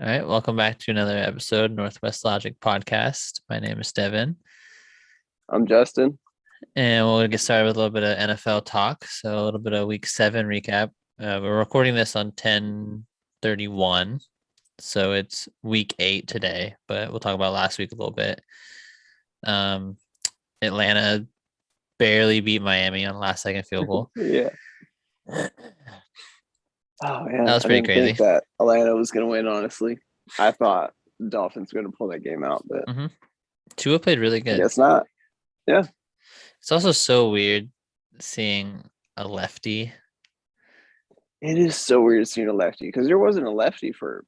All right, welcome back to another episode, Northwest Logic Podcast. My name is Devin, I'm Justin. and we'll get started with a little bit of NFL talk. So a little bit of Week 7 recap. We're recording this on 10/31, so it's Week 8 today, but we'll talk about last week a little bit. Atlanta barely beat Miami on last-second field goal. Yeah. Oh man, That was pretty crazy. I didn't think that Atlanta was going to win. Honestly, I thought the Dolphins were going to pull that game out, but Tua played really I good. guess not. Yeah, It's also so weird seeing a lefty. it is so weird seeing a lefty because there wasn't a lefty for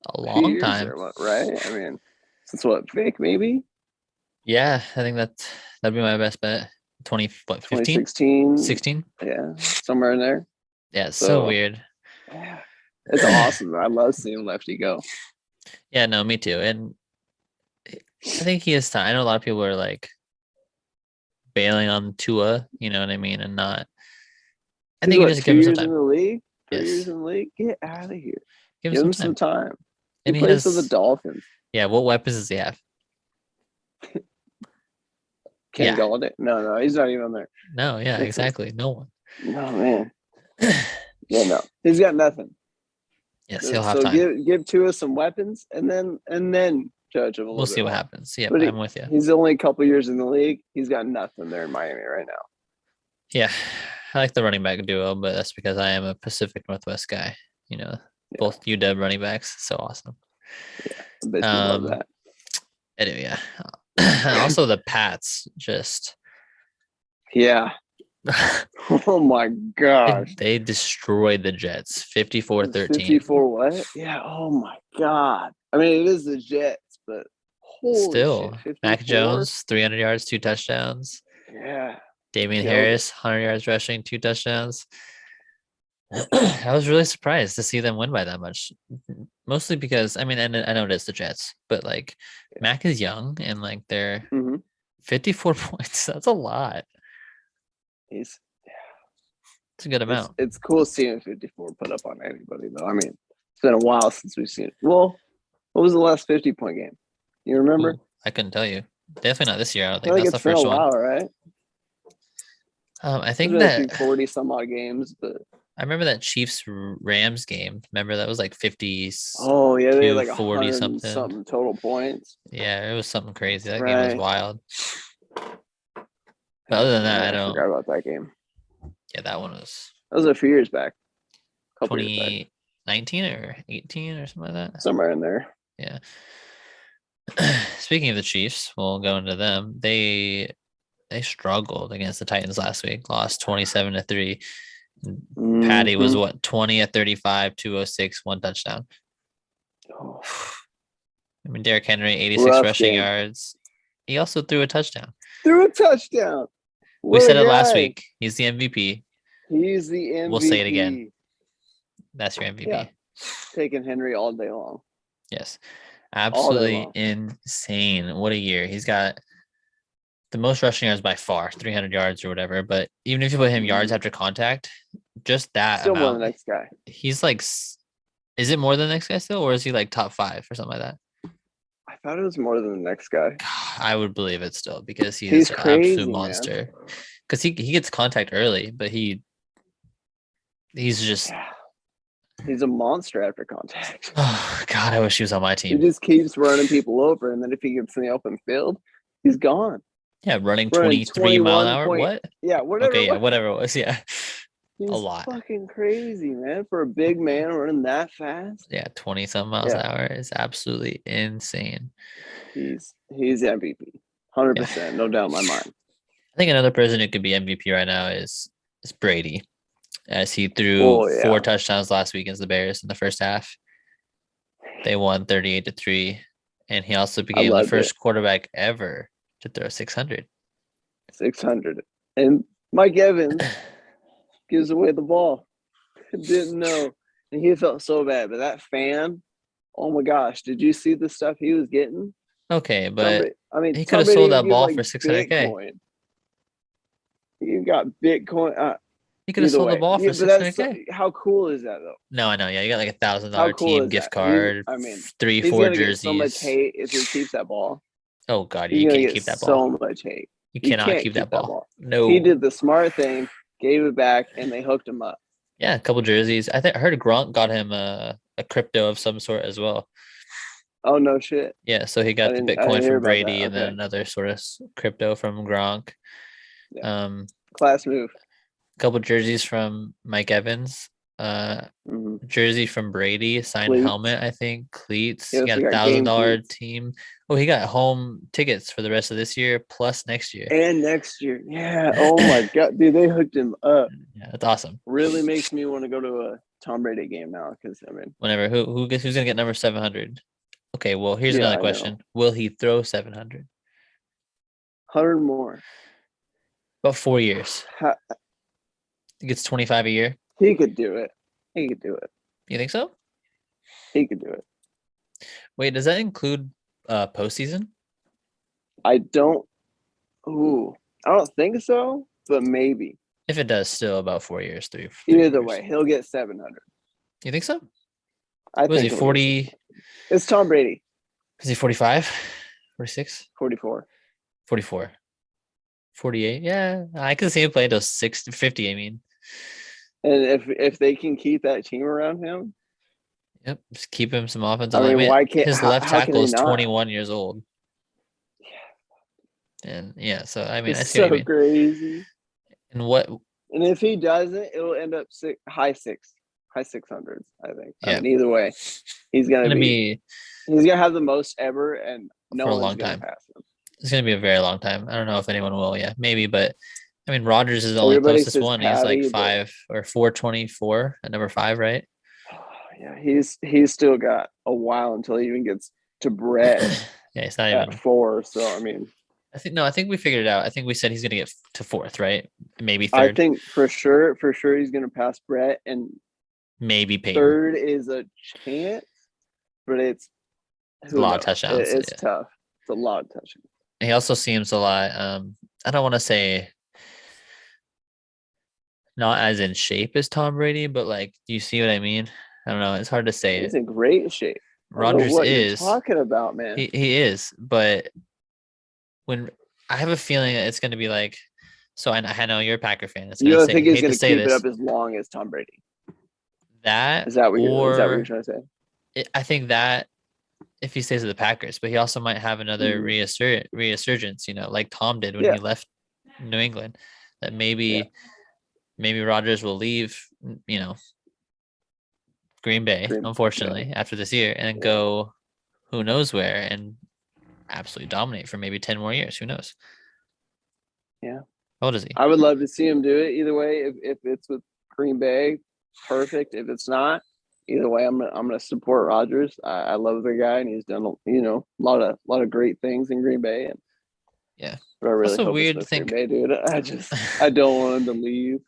A a few long years time. there, right? I mean, since what, Vic, maybe Yeah, I think that'd be my best bet. 15? 2016, 16? yeah, somewhere in there. Yeah, it's so weird. Yeah, it's awesome. I love seeing lefty go. Yeah, no, me too. And I think he has time. I know a lot of people are like bailing on Tua, you know what I mean, and not. I think you just give him some time. 2 years in the league, 3 Yes. years in the league. Get out of here. Give Give him him some some time. And He he plays has for the Dolphins. Yeah, what weapons does he have? Kenny Galladay? No, he's not even on there. No, yeah, exactly. No one. No, man. Yeah, no. He's got nothing. Yes, he'll have time. So give Tua some weapons and then judge him a little bit. We'll see what more. happens. Yeah, But I'm with you. He's only a couple years in the league. He's got nothing there in Miami right now. Yeah, I like the running back duo, but that's because I am a Pacific Northwest guy. You know, both UW running backs. So awesome. Yeah, I bet you love that. Anyway, yeah. Also, the Pats just. Yeah. Oh my gosh. They destroyed the Jets 54-13. 54 what? Yeah. Oh my God. I mean, it is the Jets, but Still, shit, Mac Jones, 300 yards, 2 touchdowns. Yeah. Damian Harris, 100 yards rushing, 2 touchdowns. I was really surprised to see them win by that much. Mostly because, I mean, I know it is the Jets, but like Mac is young and like they're 54 points. That's a lot. It's a good amount. It's cool seeing 54 put up on anybody, though. I mean, it's been a while since we've seen it. Well, what was the last 50-point game? You remember? Ooh, I couldn't tell you. Definitely not this year. I don't think that's the first one. While, right? I think that 40 some odd games, but I remember that Chiefs Rams game. Remember that was like 50. Oh yeah, they had like 40 something total points. Yeah, it was something crazy. That game was wild. But other than that, I forgot about that game. Yeah, that was a few years back. 2019 or 18 or something like that. Somewhere in there. Yeah. Speaking of the Chiefs, we'll go into them. They struggled against the Titans last week, lost 27-3. Patty was 20 of 35, 206, 1 touchdown. Oh. I mean, Derrick Henry, 86 rushing yards. He also threw a touchdown. We said it last week. He's the MVP. He's the MVP. We'll say it again. That's your MVP. Yeah. Taking Henry all day long. Yes. Absolutely insane. What a year. He's got the most rushing yards by far, 300 yards or whatever. But even if you put him yards after contact, just that still amount. More than the next guy. He's like, is it more than the next guy still? Or is he like top 5 or something like that? I thought it was more than the next guy. I would believe it still because he's an absolute monster. Because he gets contact early, but he's just... Yeah. He's a monster after contact. Oh, God, I wish he was on my team. He just keeps running people over, and then if he gets in the open field, he's gone. Yeah, running 23 mile an hour. What? Yeah, whatever. Okay, yeah, whatever it was. Yeah, he's a lot. Fucking crazy, man. For a big man running that fast. Yeah, 20-some miles an hour is absolutely insane. He's MVP, 100%, no doubt in my mind. I think another person who could be MVP right now is Brady, as he threw 4 touchdowns last week against the Bears in the first half. They won 38-3, and he also became the first quarterback ever to throw 600. 600. And Mike Evans gives away the ball. Didn't know. And he felt so bad. But that fan, oh my gosh, did you see the stuff he was getting? Okay, but he could have sold that ball for $600K. You got Bitcoin. He could have Either sold the way, ball for yeah, but 600K. how cool is that though? No, I know. Yeah, you got like How $1,000 cool team is gift that? card, I mean, three, he's four gonna get so much jerseys. hate if he keeps that ball. Oh God, He's you gonna can't get keep that ball. so much hate. You You cannot can't keep that keep that ball. ball. He No. did the smart thing, gave it back, and they hooked him up. Yeah, a couple jerseys. I heard Gronk got him a crypto of some sort as well. Oh no shit! Yeah, so he got the I didn't Bitcoin hear from about that. Brady and then Okay, another sort of crypto from Gronk. yeah, class move. Couple jerseys from Mike Evans. Jersey from Brady, signed Cleats. helmet, I think, cleats. He He also got got game $1,000 cleats. team. Oh, he got home tickets for the rest of this year plus next year. And next year, yeah. Oh my god, dude, they hooked him up. Yeah, that's awesome. Really makes me want to go to a Tom Brady game now because I mean, Whenever who's gonna get number 700? Okay, well here's yeah, another I question: know. will he throw 700? 100 more. About 4 years. He gets 25 a year. He could do it. He could do it. You think so? He could do it. Wait, does that include postseason? I don't. Ooh, I don't think so, but maybe. If it does, still about 4 years, three Either years. way, he'll get 700. You think so? I Was he think 40? It's Tom Brady. Is he 45? 46? 44. 44. 48. Yeah, I can see him play those 50. I mean, And if they can keep that team around him, yep, just keep him some offensive I mean, line. why can't? His left How can tackle they is not? 21 years old. And yeah, so I mean, I It's see what you so mean. crazy. And what? And if he doesn't, it'll end up high 600s. I think. Yeah. I mean, either way, he's gonna be. He's gonna have the most ever, and no for a one's long gonna time. pass him. It's gonna be a very long time. I don't know if anyone will. Yeah, maybe, but I mean, Rodgers is the only Everybody closest says one. He's like Patty, 424 at number 5, right? Yeah, he's still got a while until he even gets to Brett. Yeah, it's not at even 4. So I mean, I think we figured it out. I think we said he's gonna get to 4th, right? Maybe 3rd. I think for sure he's gonna pass Brett, and maybe Peyton. 3rd is a chance, but it's a lot of touchdowns. It's tough. It's a lot of touchdowns. He also seems a lot. I don't want to say not as in shape as Tom Brady, but like, do you see what I mean? I don't know. It's hard to say. He's in great shape. Rodgers what is you're talking about, man. He is, but when I have a feeling that it's going to be like, so I know you're a Packer fan. It's You don't think he's going to keep this, it up as long as Tom Brady? That is that what you're trying to say? I think that if he stays with the Packers, but he also might have another resurgence, you know, like Tom did when he left New England. That maybe Rodgers will leave, you know, Green Bay, unfortunately, after this year, and go who knows where and absolutely dominate for maybe 10 more years. Who knows? Yeah. How old is he? I would love to see him do it either way. If it's with Green Bay, perfect. If it's not, either way, I'm gonna support Rodgers. I love the guy, and he's done a lot of great things in Green Bay. And yeah, but I really hope weird it's to think. Green Bay, dude. I don't want him to leave.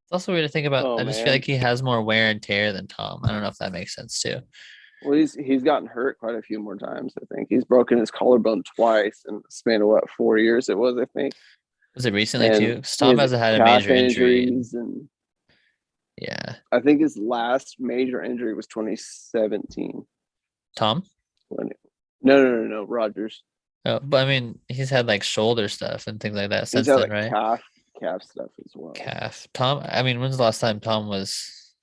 It's also weird to think about. I just feel like he has more wear and tear than Tom. I don't know if that makes sense too. Well, he's gotten hurt quite a few more times. I think he's broken his collarbone twice in the span of 4 years it was. I think. Was it recently too? Because Tom hasn't had a major injury. And yeah. I think his last major injury was 2017. Tom? No. Rodgers. Oh, but I mean, he's had like shoulder stuff and things like that since then, right? Calf stuff as well. Calf. Tom. I mean, when's the last time Tom was?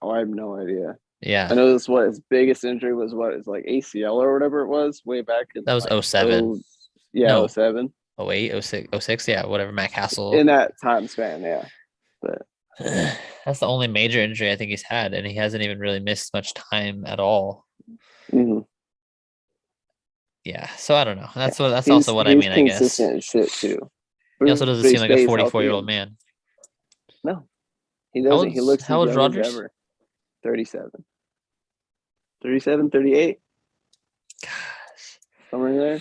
Oh, I have no idea. Yeah. I know this. What his biggest injury was? What is like ACL or whatever it was way back in. That was like 07. No. 07. 08, 06, yeah, whatever. Matt Castle. In that time span, yeah. But that's the only major injury I think he's had, and he hasn't even really missed much time at all. Mm-hmm. Yeah, so I don't know. That's also what I mean. I guess consistent shit too. He also doesn't seem like a 44-year-old man. No, he doesn't. He looks how old Rodgers? Ever. 37. 37, 38. Gosh, somewhere in there.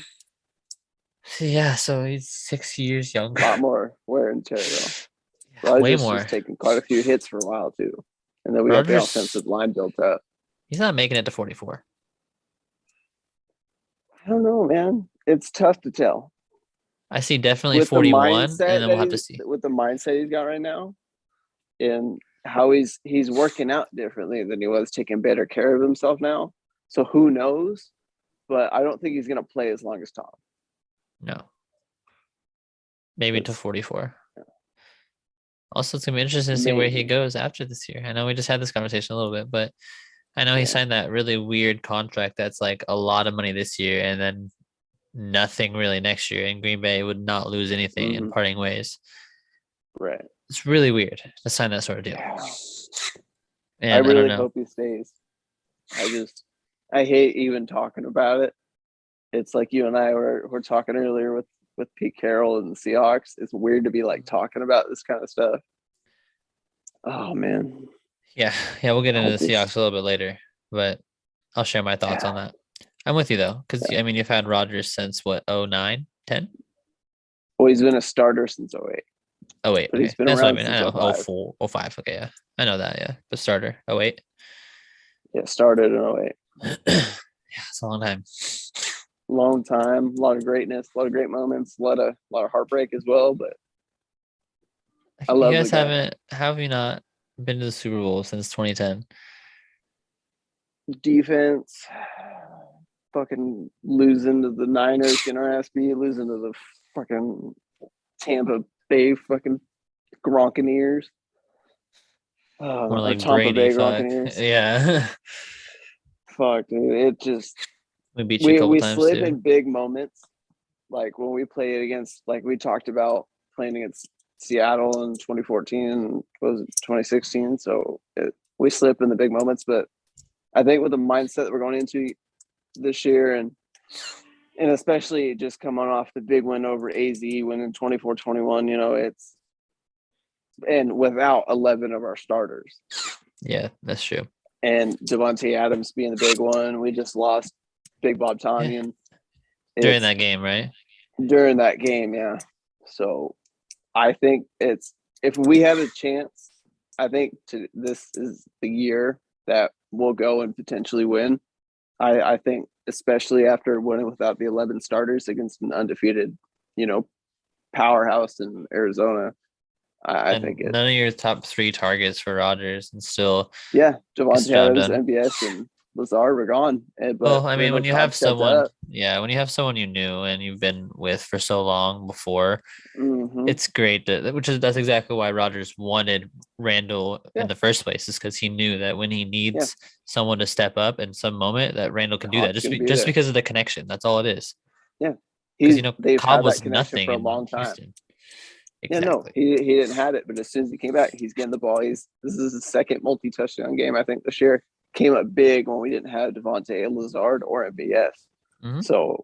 Yeah, so he's 6 years younger. A lot more wear and tear though. Rodgers way more. Was taking quite a few hits for a while too, and then we got the offensive line built up. He's not making it to 44. I don't know, man. It's tough to tell. I see definitely with the 41, and mindset then that we'll have to see. he's got right now, and how he's working out differently than he was, taking better care of himself now. So who knows? But I don't think he's gonna play as long as Tom. No, maybe to 44. Also, it's gonna be interesting to see where he goes after this year. I know we just had this conversation a little bit, but I know he signed that really weird contract that's like a lot of money this year and then nothing really next year. And Green Bay would not lose anything in parting ways. Right. It's really weird to sign that sort of deal. Yeah. And I really hope he stays. I hate even talking about it. It's like you and I were talking earlier with Pete Carroll and the Seahawks. It's weird to be like talking about this kind of stuff. Oh man. Yeah, we'll get into the Seahawks a little bit later, but I'll share my thoughts on that. I'm with you though, because I mean you've had Rodgers since what, 09, 10? Well, he's been a starter since 08. Oh wait, but okay. he's been That's around what I mean. I since know 05. 04, 05. Okay, yeah. I know that, yeah. But starter, 08. Yeah, started in 08. Yeah, it's a long time. Long time, a lot of greatness, a lot of great moments, a lot of heartbreak as well. But I love you guys have you not been to the Super Bowl since 2010? Defense, fucking losing to the Niners, getting our ass beat, losing to the fucking Tampa Bay fucking Gronkaneers. More like Tampa Brady, Bay fuck. Gronkaneers. Yeah. Fuck, dude. It just we beat you a couple we times slip too. in big moments, like when we played against, like we talked about playing against Seattle in 2014, was it 2016? So we slip in the big moments, but I think with the mindset that we're going into this year, and especially just coming off the big win over AZ, winning 24-21, you know, and without 11 of our starters. Yeah, that's true. And Devontae Adams being the big one. We just lost Big Bob Tonyan. During that game, right? During that game, yeah. So I think if we have a chance, I think this is the year that we'll go and potentially win. I think, especially after winning without the 11 starters against an undefeated, powerhouse in Arizona. I think none of your top 3 targets for Rodgers, and still Devontae Adams, MVS, and Lazard were gone. Well, I mean, when you have someone, when you have someone you knew and you've been with for so long before, it's great that's exactly why Rodgers wanted Randall in the first place, is because he knew that when he needs someone to step up in some moment, that Randall can do that just because of the connection. That's all it is. Yeah, because they've Cobb had was that connection nothing for a long time. Houston. Exactly. Yeah, no, he didn't have it, but as soon as he came back, he's getting the ball. This is his second multi-touchdown game, I think, this year. Came up big when we didn't have Devontae, Lazard, or MBS. So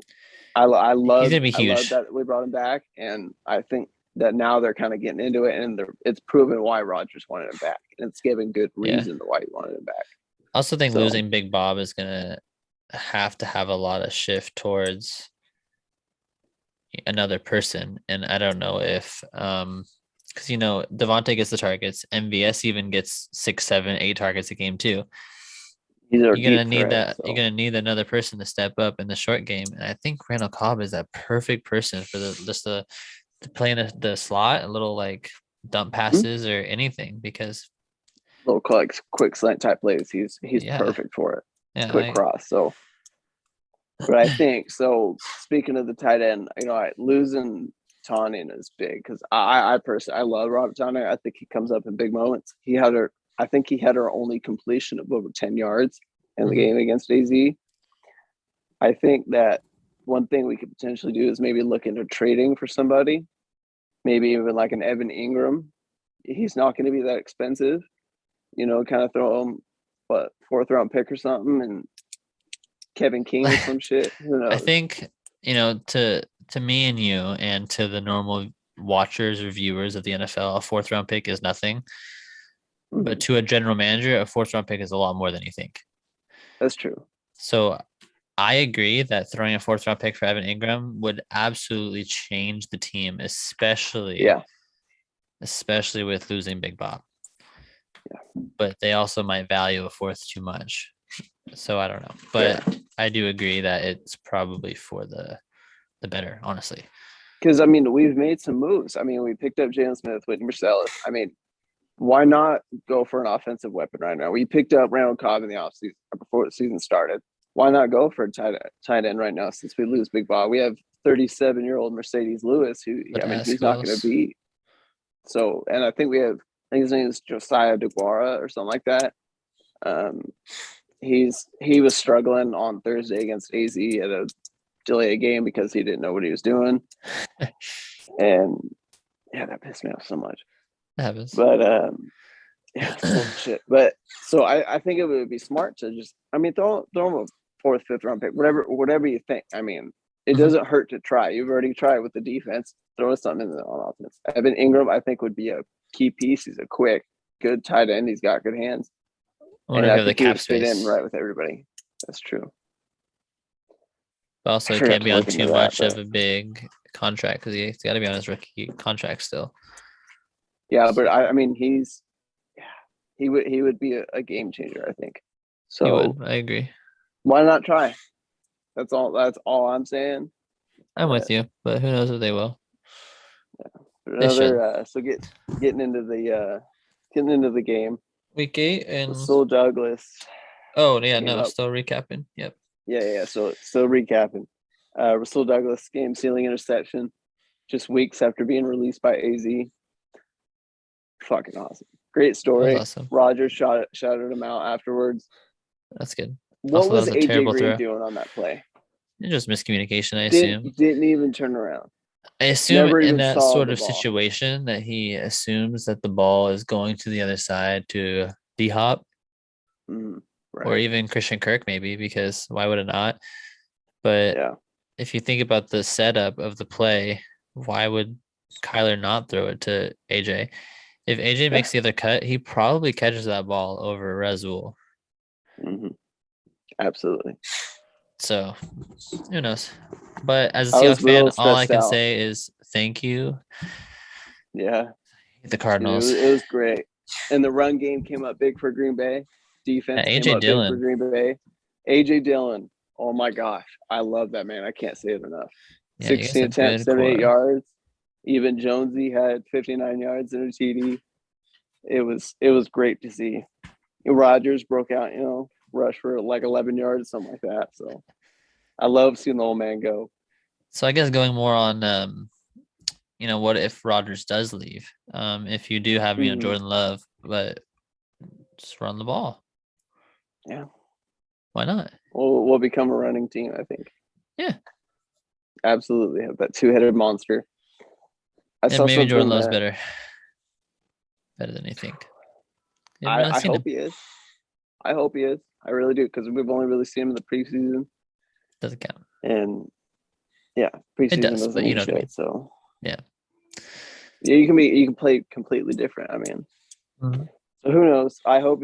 I love that we brought him back, and I think that now they're kind of getting into it, and it's proven why Rodgers wanted him back, and it's giving good reason to why he wanted him back. I also think losing Big Bob is gonna have to have a lot of shift towards another person, and I don't know if because Devontae gets the targets, MVS even gets 6, 7, 8 targets a game too. You're gonna need that. You're gonna need another person to step up in the short game, and I think Randall Cobb is that perfect person for to play in the slot, a little like dump passes or anything, because little quick slant type plays. He's perfect for it. Yeah, quick cross. So, but I think so. Speaking of the tight end, losing Tonyan is big, because I personally love Robert Tonyan. I think he comes up in big moments. I think he had our only completion of over 10 yards in the game against AZ. I think that one thing we could potentially do is maybe look into trading for somebody, maybe even like an Evan Ingram. He's not going to be that expensive, kind of throw him, 4th round pick or something, and Kevin King or some shit. Who knows? I think, to me and you and to the normal watchers or viewers of the NFL, a 4th round pick is nothing. But to a general manager, a 4th round pick is a lot more than you think. That's true. So I agree that throwing a 4th round pick for Evan Ingram would absolutely change the team, especially with losing Big Bob. Yeah. But they also might value a 4th too much. So I don't know. But I do agree that it's probably for the better, honestly. because I mean we've made some moves. I mean we picked up Jalen Smith, Whitney Marcellus. I mean, why not go for an offensive weapon right now? We picked up Randall Cobb in the offseason before the season started. Why not go for a tight end right now since we lose Big Bob? We have 37-year-old Mercedes Lewis, who But I mean ask he's who not going to else. be. So, and I think his name is Josiah DeGuara or something like that. Um, he was struggling on Thursday against AZ at a delay game because he didn't know what he was doing, and yeah, that pissed me off so much. That happens. But yeah, it's bullshit. But so I think it would be smart to just, I mean, throw him a fourth, fifth round pick, whatever you think. I mean, it doesn't hurt to try. You've already tried with the defense. Throw something in on offense. Evan Ingram, I think, would be a key piece. He's a quick, good tight end. He's got good hands. I wonder And if I you have the think he would cap fit in space. right with everybody. That's true. But also, I it forgot can't to be on look too into that, much but of a big contract because he's got to be on his rookie contract still. yeah, but I mean, he would be a game changer, I think. He So would. I agree. why not try? That's all I'm saying. I'm with you, but who knows if they will. They should. Another so getting into the game. Week 8 and Rasul Douglas oh yeah, came no, up. still recapping. Yep. Yeah. So still recapping. Rasul Douglas game sealing interception, just weeks after being released by AZ. Fucking awesome. Great That was story. awesome. Rogers shouted him out afterwards. That's good. What Also, that was was a AJ terrible Green throw. doing on that play? It's just miscommunication, I assume. Didn't even turn around. I assume Never in even that saw sort the of ball. situation that he assumes that the ball is going to the other side to D Hop Right. or even Christian Kirk, maybe, because why would it not? But Yeah. if you think about the setup of the play, why would Kyler not throw it to AJ? If AJ makes the other cut, he probably catches that ball over Rasul. Mm-hmm. Absolutely. So who knows? But as a I was Seahawks fan, real all I stressed can out. say is thank you. Yeah. The Dude, Cardinals. it was great. And the run game came up big for Green Bay. Defense Yeah, came AJ up big for Dillon. Green Bay. AJ Dillon. Oh my gosh. I love that man. I can't say it enough. Yeah, you guys 16 have attempts, good 78 core. yards. Even Jonesy had 59 yards in a TD. It was great to see. Rogers broke out, rush for like 11 yards, something like that. So I love seeing the old man go. So I guess going more on what if Rodgers does leave? If you do have, Jordan Love, but just run the ball. Yeah. Why not? We'll become a running team, I think. Yeah. Absolutely. Have that two-headed monster. I saw maybe Jordan something Love's better than you think. I hope he is. I hope he is. I really do, because we've only really seen him in the preseason. Doesn't count. And yeah, preseason doesn't but mean you know shit. what I mean. So yeah, you can play completely different. I mean, So who knows? I hope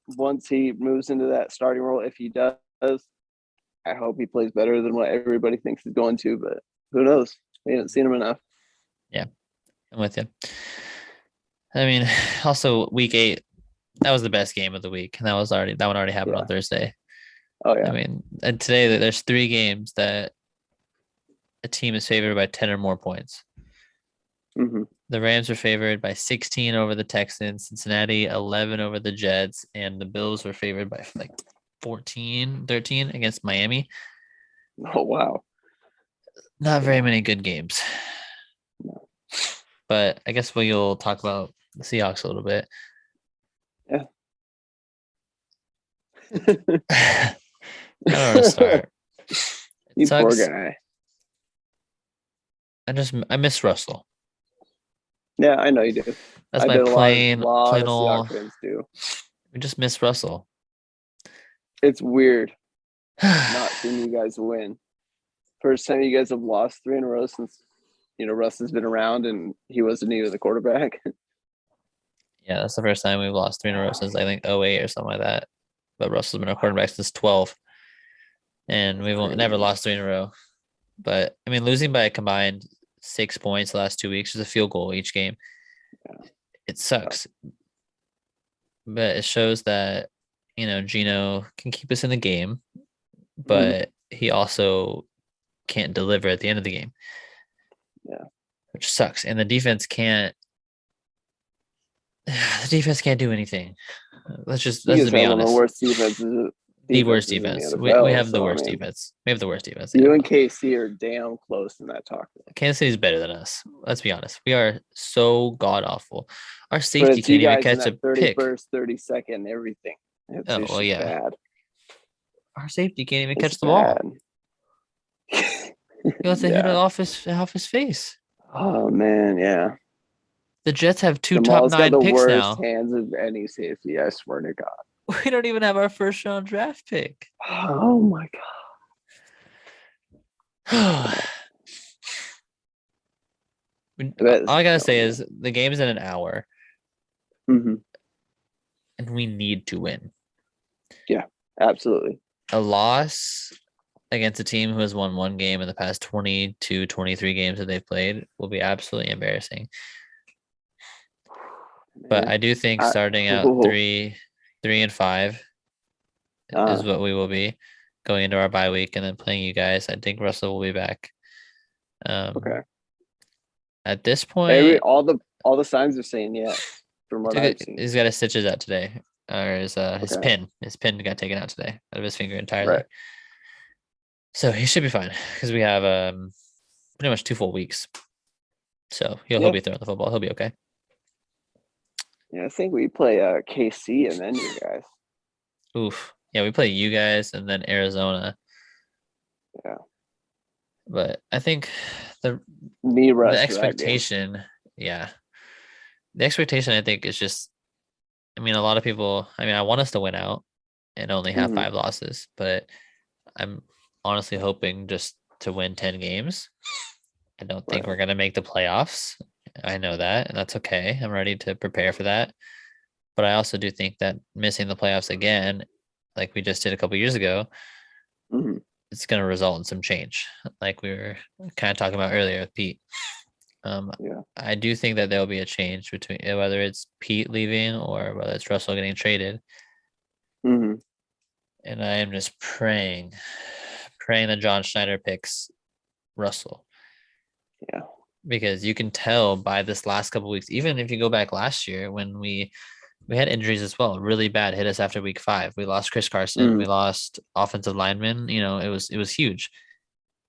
once he moves into that starting role, if he does, I hope he plays better than what everybody thinks he's going to. But who knows? We haven't seen him enough. Yeah, I'm with you. I mean, also week 8, that was the best game of the week, and that one already happened on Thursday. Oh yeah. I mean, and today there's 3 games that a team is favored by 10 or more points. Mm-hmm. The Rams were favored by 16 over the Texans, Cincinnati 11 over the Jets, and the Bills were favored by like 14, 13 against Miami. Oh wow. Not very many good games. No. But I guess we'll talk about the Seahawks a little bit. Yeah. I don't know where to start. You poor guy. I miss Russell. Yeah, I know you do. That's my plain old Seahawks fans do. We just miss Russell. It's weird not seeing you guys win. First time you guys have lost 3 in a row since Russ has been around and he wasn't even the quarterback. Yeah, that's the first time we've lost 3 in a row since I think 08 or something like that. But Russell's been our quarterback since 12. And we've never lost 3 in a row. But I mean, losing by a combined 6 points the last 2 weeks is a field goal each game. Yeah. It sucks. But it shows that, Gino can keep us in the game, but he also can't deliver at the end of the game. Yeah. which sucks. And the defense can't. The defense can't do anything. Let's just You guys be have one of the honest. worst defenses The worst in the defense. We NFL. have the So I worst mean, defense. We have the worst defense. you and KC are damn close in that talk. Kansas City is better than us. Let's be honest. We are so god awful. Our But safety it's you can't even guys in catch a that pick. 31st, 32nd, everything. It's Oh just well, yeah. bad. Our safety can't even It's catch the ball. bad. He wants to hit it off his face. Oh man, yeah. The Jets have two top Jamal's got 9 the picks worst now. hands of any safety. I swear to God. We don't even have our first round draft pick. Oh my God. All I gotta say is the game's in an hour, Mm-hmm. and we need to win. Yeah, absolutely. A loss against a team who has won one game in the past 22, 23 games that they've played will be absolutely embarrassing. But I do think starting out 3-5 is what we will be going into our bye week and then playing you guys. I think Russell will be back. Okay. At this point, all the signs are saying yes. From what I've seen, he's got his stitches out today, or his pin. His pin got taken out today out of his finger entirely. Right. So he should be fine because we have pretty much 2 full weeks. So he'll be throwing the football. He'll be okay. Yeah, I think we play KC and then you guys. Oof. Yeah, we play you guys and then Arizona. Yeah. But I think the expectation, the expectation I think is just, I mean, a lot of people, I want us to win out and only have 5 losses, but I'm honestly hoping just to win 10 games. I don't think we're going to make the playoffs. I know that, and that's okay. I'm ready to prepare for that. But I also do think that missing the playoffs again, like we just did a couple years ago, it's going to result in some change, like we were kind of talking about earlier with Pete. I do think that there'll be a change between whether it's Pete leaving or whether it's Russell getting traded. And I am just praying that John Schneider picks Russell. Yeah. Because you can tell by this last couple of weeks, even if you go back last year when we had injuries as well, really bad hit us after week 5. We lost Chris Carson, we lost offensive linemen. It was huge.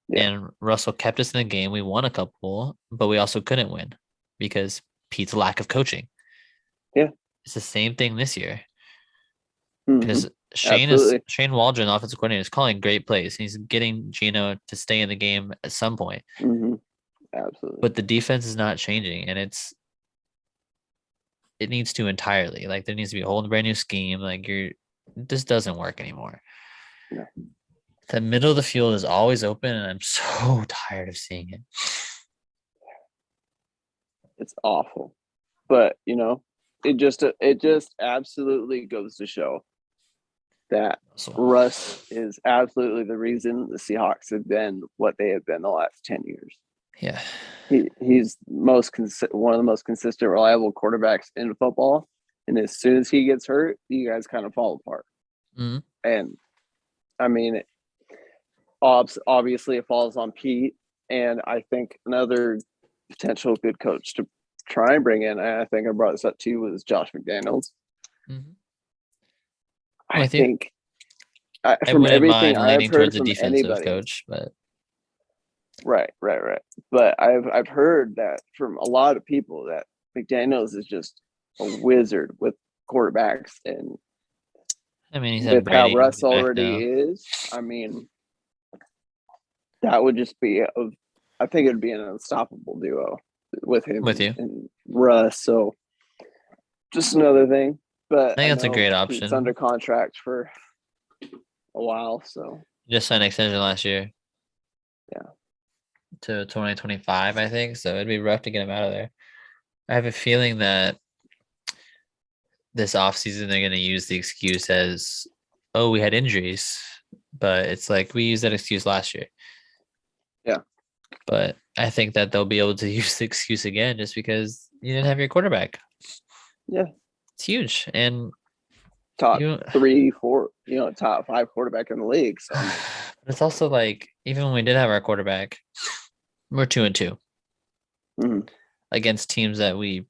Yeah. And Russell kept us in the game. We won a couple, but we also couldn't win because Pete's lack of coaching. Yeah. It's the same thing this year. Because Shane Waldron, offensive coordinator, is calling great plays. He's getting Gino to stay in the game at some point. Absolutely. But the defense is not changing, and it needs to entirely. Like there needs to be a whole brand new scheme. Like this doesn't work anymore. No. The middle of the field is always open, and I'm so tired of seeing it. It's awful, but it just absolutely goes to show that Russ is absolutely the reason the Seahawks have been what they have been the last 10 years. Yeah, he's one of the most consistent, reliable quarterbacks in football. And as soon as he gets hurt, you guys kind of fall apart. And I mean, obviously it falls on Pete, and I think another potential good coach to try and bring in, and I think I brought this up too, was Josh McDaniels. I think from everything I've heard from anybody, coach, but right. But I've heard that from a lot of people that McDaniels is just a wizard with quarterbacks, and he's with how Russ already is. That would just be I think it'd be an unstoppable duo with him and Russ. So just another thing. But I think that's a great option. He's under contract for a while, so just signed an extension last year. Yeah. To 2025, I think. So it'd be rough to get him out of there. I have a feeling that this offseason they're going to use the excuse as, oh, we had injuries. But it's like we used that excuse last year. Yeah. But I think that they'll be able to use the excuse again just because you didn't have your quarterback. Yeah. It's huge. And top 3, 4, top 5 quarterback in the league. So it's also like, even when we did have our quarterback, we're 2-2. Mhm. against teams that we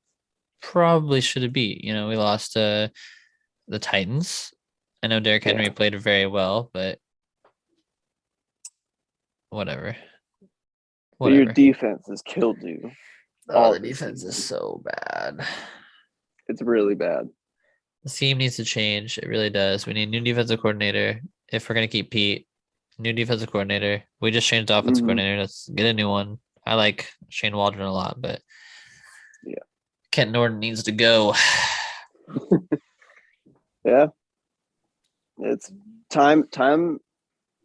probably should have beat. You know, we lost to the Titans. I know Derrick Henry Yeah. played very well, but whatever. But your Whatever. defense has killed you Oh, all the this defense is season. so bad. It's really bad. The scheme needs to change. It really does. We need a new defensive coordinator if we're gonna keep Pete. New defensive coordinator. We just changed the offensive Hmm. coordinator. Let's get a new one. I like Shane Waldron a lot, but Yeah. Kent Norton needs to go. Yeah. It's time.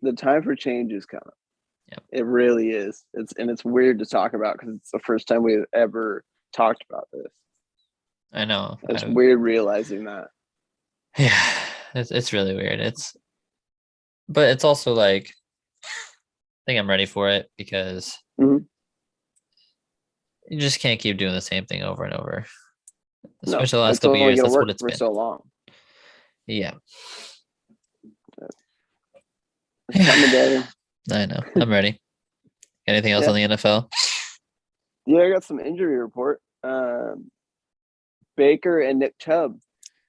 The time for change is coming. Yep. It really is. It's weird to talk about because it's the first time we've ever talked about this. I know. It's weird realizing that. Yeah, it's really weird. But it's also like I think I'm ready for it because Mhm. you just can't keep doing the same thing over and over. No, Especially the last it's couple of only years. going to That's what work it's for been. so long. Yeah. It's coming, Devin. I know. I'm ready. Anything else Yeah. on the NFL? Yeah, I got some injury report. Baker and Nick Chubb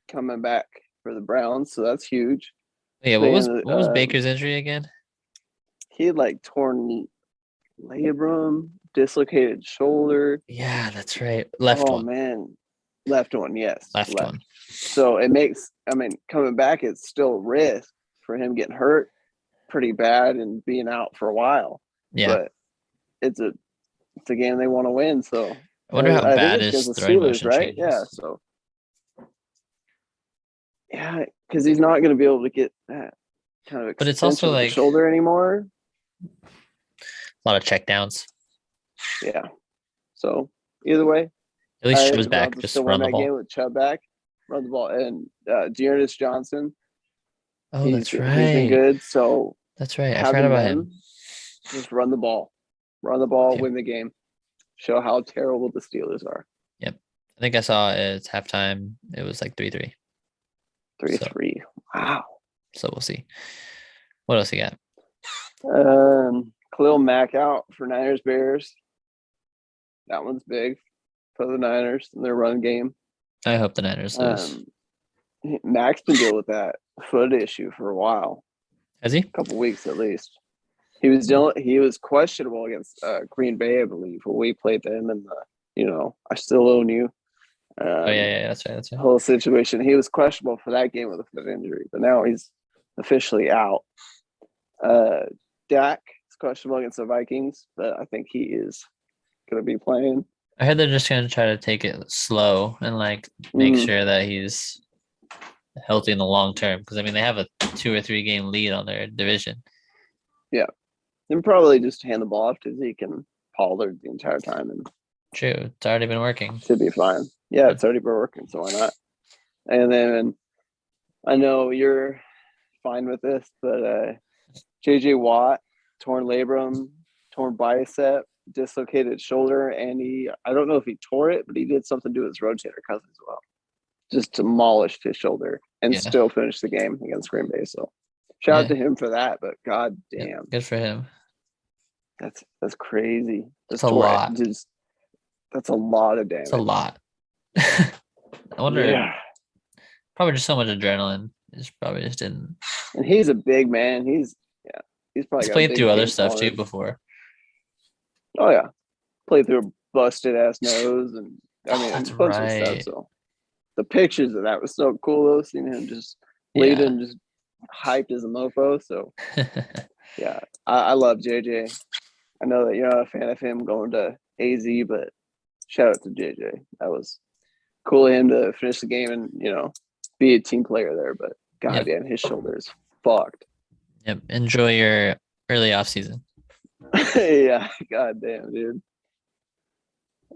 coming back for the Browns, so that's huge. Yeah, what They, was Baker's injury again? he had like torn labrum, dislocated shoulder. Yeah, that's right. Left Oh one. man, left one, yes, Left one. So it makes, I mean, coming back, it's still a risk for him getting hurt pretty bad and being out for a while. Yeah. But it's a game they want to win. So I wonder how I think bad it's his against the throwing Steelers, motion right? Yeah. changes. So yeah, because he's not going to be able to get that kind of But it's extension also of the like shoulder anymore. a lot of checkdowns. Yeah. So either way, At least I think Chubb's the back. Browns will Just still run win the that game ball. with Chubb back, run the ball, and Dearness Johnson. Oh, He's that's been right. good. So That's right. I forgot having about him. them just run the ball, Okay. win the game, show how terrible the Steelers are. Yep. I think I saw it's halftime. It was like 3-3. 3-3. Wow. So we'll see. What else you got? Khalil Mack out for Niners Bears. That one's big for the Niners in their run game. I hope the Niners lose. Mack's been dealing with that foot issue for a while. Has he? A couple weeks at least. He was questionable against Green Bay, I believe, when we played them in the, I still own you. Oh yeah, that's right. That's right. Whole situation. He was questionable for that game with a foot injury, but now he's officially out. Dak is questionable against the Vikings, but I think he is going to be playing. I heard they're just gonna try to take it slow and like make sure that he's healthy in the long term. Because I mean, they have a 2 or 3 game lead on their division. Yeah, and probably just hand the ball off to Zeke and Pollard the entire time, and True, it's already been working. should be fine. Yeah, it's already been working, so why not? And then I know you're fine with this, but J.J. Watt, torn labrum, torn bicep, dislocated shoulder, and I don't know if he tore it, but he did something to his rotator cuff as well. Just demolished his shoulder and still finished the game against Green Bay. So shout out to him for that, but god damn. Yeah, good for him. That's crazy. That's a lot. That's a lot of damage. It's a lot. I wonder. Yeah. Probably just so much adrenaline. Just probably just didn't. And he's a big man. He's probably played through other stuff too before. Oh yeah, played through a busted ass nose, and I mean that's a bunch of stuff. So the pictures of that was so cool though, seeing him just laid and just hyped as a mofo. So yeah, I love JJ. I know that you're not a fan of him going to AZ, but shout out to JJ. That was cool of him to finish the game and be a team player there. But goddamn, his shoulder is fucked. Yep. Enjoy your early off season. Yeah, goddamn, dude.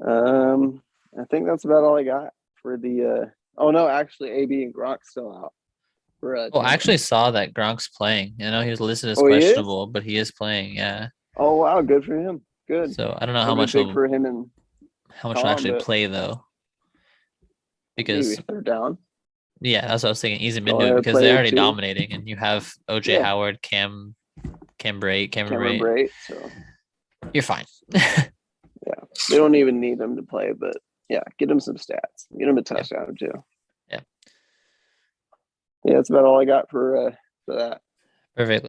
I think that's about all I got for the. Oh no, actually, AB and Gronk's still out. I actually saw that Gronk's playing. I know he was listed as questionable, but he is playing. Yeah. Oh wow, good for him. Good. So I don't know how much for him and how much will actually play though. Because they're down. Yeah, that's what I was thinking. Easy Mindu because they're already dominating, and you have OJ Howard, Cameron Brate. So you're fine. Yeah. They don't even need him to play, but yeah, get him some stats. Get him a touchdown too. Yeah. Yeah, that's about all I got for that. Perfect.